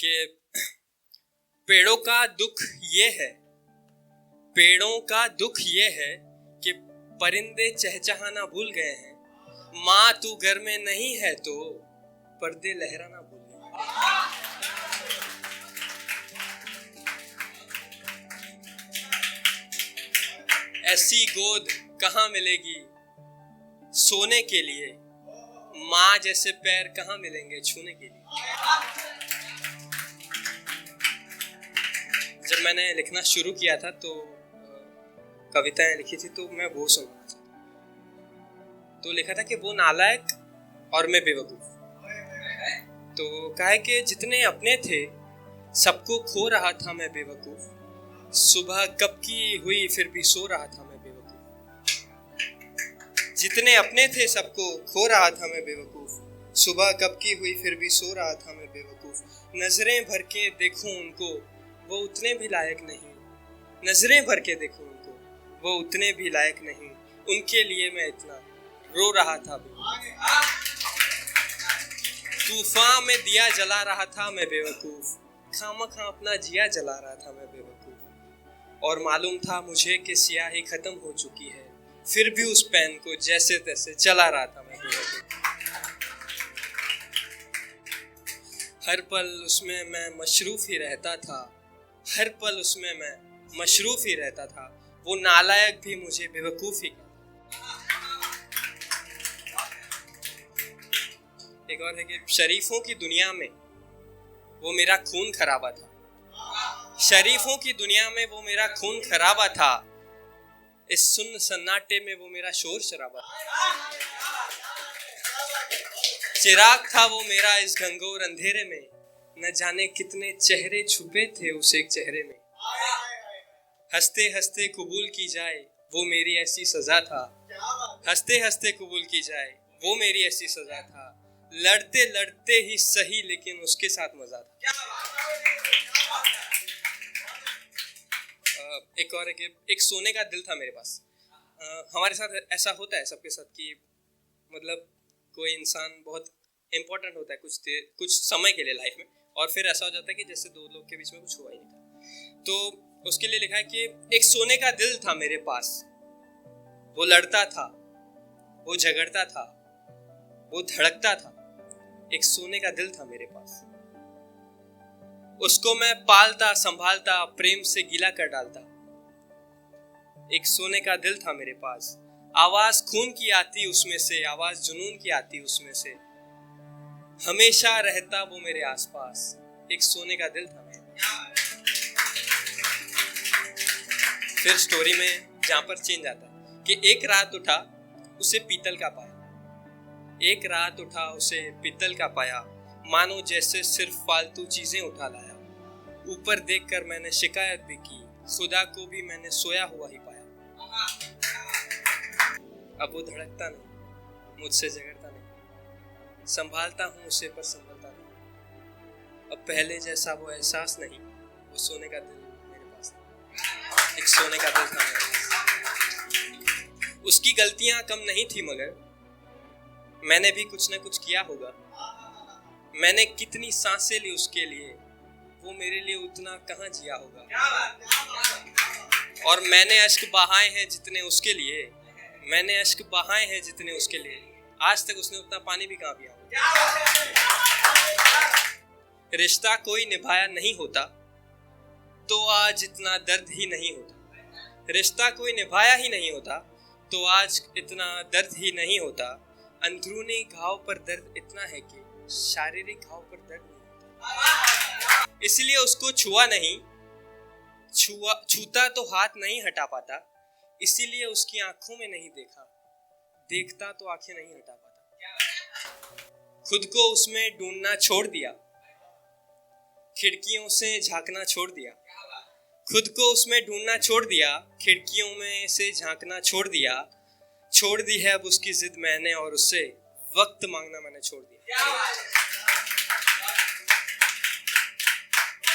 कि पेड़ों का दुख ये है, पेड़ों का दुख ये है कि परिंदे चहचहाना भूल गए हैं। माँ तू घर में नहीं है तो पर्दे लहराना भूल गए। ऐसी गोद कहाँ मिलेगी सोने के लिए, माँ जैसे पैर कहाँ मिलेंगे छूने के लिए। जब मैंने लिखना शुरू किया था तो कविताएं लिखी थी तो मैं वो सुनना चाहता, तो लिखा था कि वो नालायक और मैं बेवकूफ। तो कहा है कि जितने अपने थे सबको खो रहा था मैं बेवकूफ, सुबह कब की हुई फिर भी सो रहा था मैं बेवकूफ। जितने अपने थे सबको खो रहा था मैं बेवकूफ, सुबह कब की हुई फिर भी सो रहा था मैं बेवकूफ। नजरें भर के देखूं उनको वो उतने भी लायक नहीं, नजरें भर के देखूं उनको वो उतने भी लायक नहीं, उनके लिए मैं इतना रो रहा था बेवकूफ। तूफान में दिया जला रहा था मैं बेवकूफ, खामखा अपना जिया जला रहा था मैं बेवकूफ। और मालूम था मुझे कि स्याही खत्म हो चुकी है, फिर भी उस पेन को जैसे तैसे चला रहा था मैं बेवकूफ। हर पल उसमें मैं मशरूफ ही रहता था, हर पल उसमें मैं मशरूफ ही रहता था, वो नालायक भी मुझे बेवकूफ ही कहता। एक और है कि शरीफों की दुनिया में वो मेरा खून खराबा था, शरीफों की दुनिया में वो मेरा खून खराबा था, इस सुन्न सन्नाटे में वो मेरा शोर शराबा था। चिराग था वो मेरा इस घंघोर अंधेरे में, न जाने कितने चेहरे छुपे थे उस एक चेहरे में। हंसते हंसते कबूल की जाए वो मेरी ऐसी सजा था, हंसते हंसते कबूल की जाए वो मेरी ऐसी सजा था, लड़ते लड़ते ही सही लेकिन उसके साथ मजा था। एक और एक सोने का दिल था मेरे पास। हमारे साथ ऐसा होता है सबके साथ कि मतलब कोई इंसान बहुत इम्पोर्टेंट होता है कुछ समय के लिए लाइफ में, और फिर ऐसा हो जाता है कि जैसे दो लोग के बीच में कुछ हुआ ही नहीं था। तो उसके लिए लिखा है कि एक सोने का दिल था मेरे पास, वो लड़ता था, वो झगड़ता था, वो धड़कता था, एक सोने का दिल था मेरे पास। उसको मैं पालता संभालता प्रेम से गीला कर डालता। एक सोने का दिल था मेरे पास, आवाज खून की आती उसमें से, आवाज जुनून की आती उसमें से, हमेशा रहता वो मेरे आसपास, एक सोने का दिल था मेरे पास। फिर स्टोरी में जहां पर चेंज आता है कि एक रात उठा उसे पीतल का पाया, एक रात उठा उसे पीतल का पाया, मानो जैसे सिर्फ फालतू चीजें उठा लाया। ऊपर देखकर मैंने शिकायत भी की, खुदा को भी मैंने सोया हुआ ही पाया। अब वो धड़कता नहीं, मुझसे झगड़ता नहीं, संभालता हूँ उसे पर संभलता नहीं। अब पहले जैसा वो एहसास नहीं, वो सोने का दिल मेरे पास नहीं, एक सोने का दिल था मेरे पास। उसकी गलतियां कम नहीं थी मगर मैंने भी कुछ न कुछ किया होगा। मैंने कितनी सांसें ली उसके लिए, वो मेरे लिए उतना कहाँ जिया होगा। और मैंने अश्क बहाए हैं जितने उसके लिए, मैंने अश्क बहाए हैं जितने उसके लिए, आज तक उसने उतना पानी भी कहाँ पिया होगा। रिश्ता कोई निभाया नहीं होता तो आज इतना दर्द ही नहीं होता, रिश्ता कोई निभाया ही नहीं होता तो आज इतना दर्द ही नहीं होता। अंदरूनी घाव पर दर्द इतना है कि शारीरिक घाव पर दर्द नहीं होता। इसलिए उसको छुआ नहीं, छूता तो हाथ नहीं हटा पाता, इसीलिए उसकी आंखों में नहीं देखा, देखता तो आंखें नहीं हटा पाता। खुद को उसमें ढूंढना छोड़ दिया, खिड़कियों से झांकना छोड़ दिया, खुद को उसमें ढूंढना छोड़ दिया, खिड़कियों में से झांकना छोड़ दिया। छोड़ दी है अब उसकी जिद मैंने, और उससे वक्त मांगना मैंने छोड़ दिया।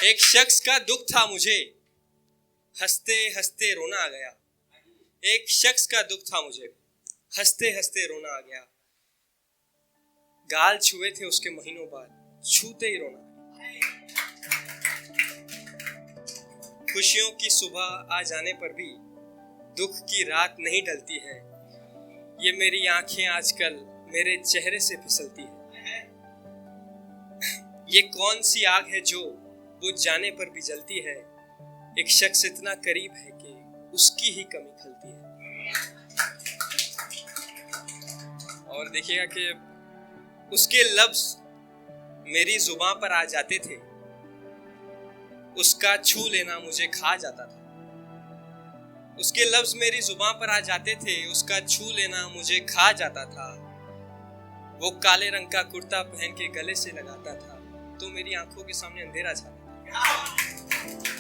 एक शख्स का दुख था मुझे, हंसते हंसते रोना आ गया। एक शख्स का दुख था मुझे, हंसते हंसते रोना आ गया। गाल छुए थे उसके महीनों बाद, छूते ही रोना। खुशियों की सुबह आ जाने पर भी दुख की रात नहीं ढलती है। ये मेरी आंखें आजकल मेरे चेहरे से फिसलती है। ये कौन सी आग है जो बुझ जाने पर भी जलती है। एक शख्स इतना करीब है कि उसकी ही कमी खलती है। और देखिएगा कि उसके लफ्ज मेरी जुबान पर आ जाते थे, उसका छू लेना मुझे खा जाता था। उसके लफ्ज मेरी जुबान पर आ जाते थे, उसका छू लेना मुझे खा जाता था। वो काले रंग का कुर्ता पहन के गले से लगाता था तो मेरी आंखों के सामने अंधेरा छाता था।